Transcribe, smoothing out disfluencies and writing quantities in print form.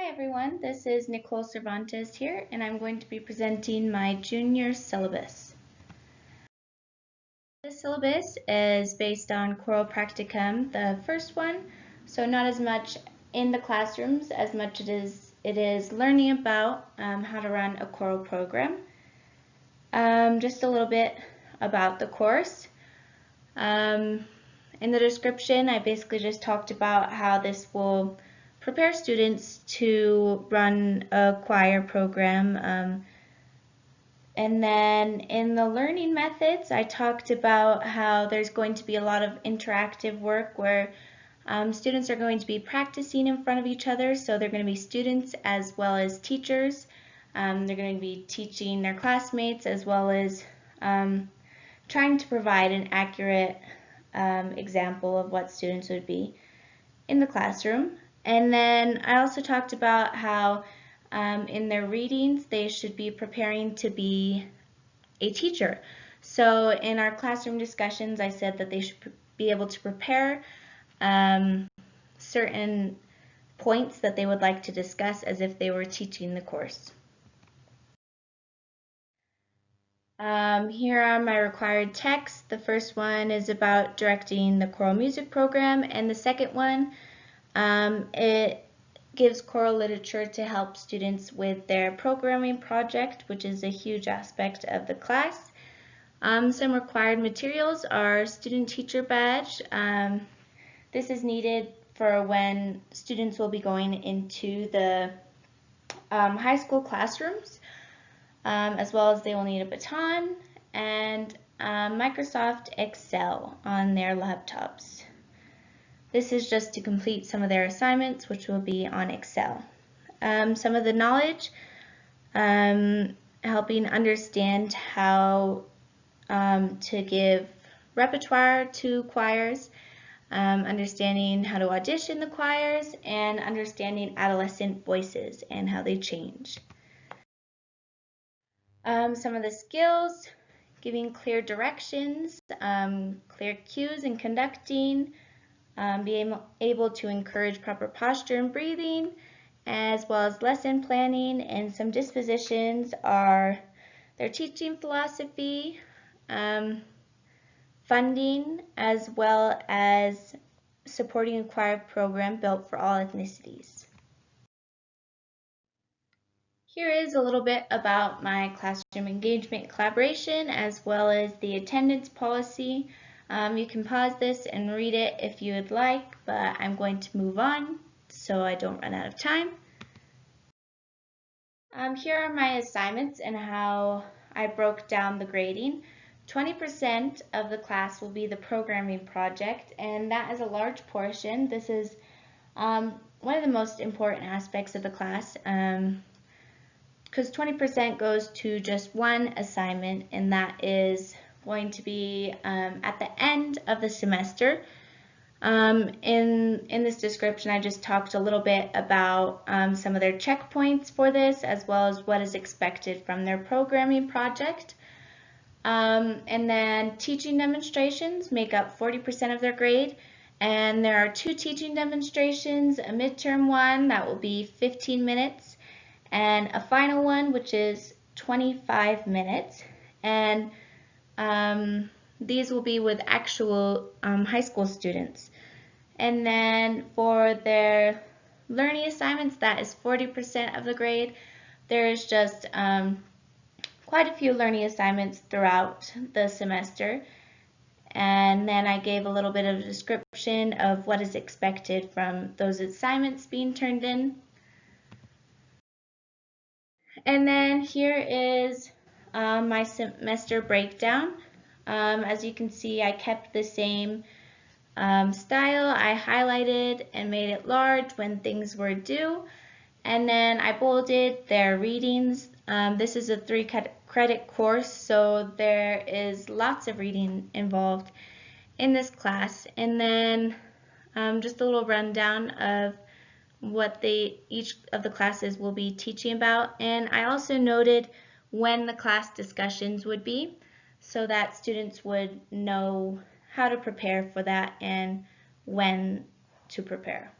Hi everyone, this is Nicole Cervantes here, and I'm going to be presenting my junior syllabus. This syllabus is based on Choral Practicum, the first one, so not as much in the classrooms as much as it is learning about how to run a choral program. Just a little bit about the course. In the description, I basically just talked about how this will prepare students to run a choir program. And then in the learning methods, I talked about how there's going to be a lot of interactive work where students are going to be practicing in front of each other. So they're going to be students as well as teachers. They're going to be teaching their classmates as well as trying to provide an accurate example of what students would be in the classroom. And then I also talked about how in their readings they should be preparing to be a teacher. So in our classroom discussions, I said that they should be able to prepare certain points that they would like to discuss as if they were teaching the course. Here are my required texts. The first one is about directing the choral music program, and the second one, it gives choral literature to help students with their programming project, which is a huge aspect of the class. Some required materials are student teacher badge. This is needed for when students will be going into the high school classrooms, as well as they will need a baton and Microsoft Excel on their laptops. This is just to complete some of their assignments, which will be on Excel. Some of the knowledge, helping understand how to give repertoire to choirs, understanding how to audition the choirs, and understanding adolescent voices and how they change. Some of the skills, giving clear directions, clear cues in conducting, being able to encourage proper posture and breathing, as well as lesson planning, and some dispositions are their teaching philosophy, funding, as well as supporting a choir program built for all ethnicities. Here is a little bit about my classroom engagement collaboration as well as the attendance policy. You can pause this and read it if you would like, but I'm going to move on so I don't run out of time. Here are my assignments and how I broke down the grading. 20% of the class will be the programming project, and that is a large portion. This is one of the most important aspects of the class because 20% goes to just one assignment, and that is going to be at the end of the semester. In this description, I just talked a little bit about some of their checkpoints for this, as well as what is expected from their programming project. And then teaching demonstrations make up 40% of their grade. And there are 2 teaching demonstrations, a midterm one that will be 15 minutes, and a final one which is 25 minutes. And these will be with actual high school students. And then for their learning assignments, that is 40% of the grade. There is just quite a few learning assignments throughout the semester. And then I gave a little bit of a description of what is expected from those assignments being turned in. And then here is my semester breakdown. As you can see, I kept the same style. I highlighted and made it large when things were due. And then I bolded their readings. This is a 3-credit course, so there is lots of reading involved in this class. And then just a little rundown of what each of the classes will be teaching about. And I also noted when the class discussions would be so that students would know how to prepare for that and when to prepare.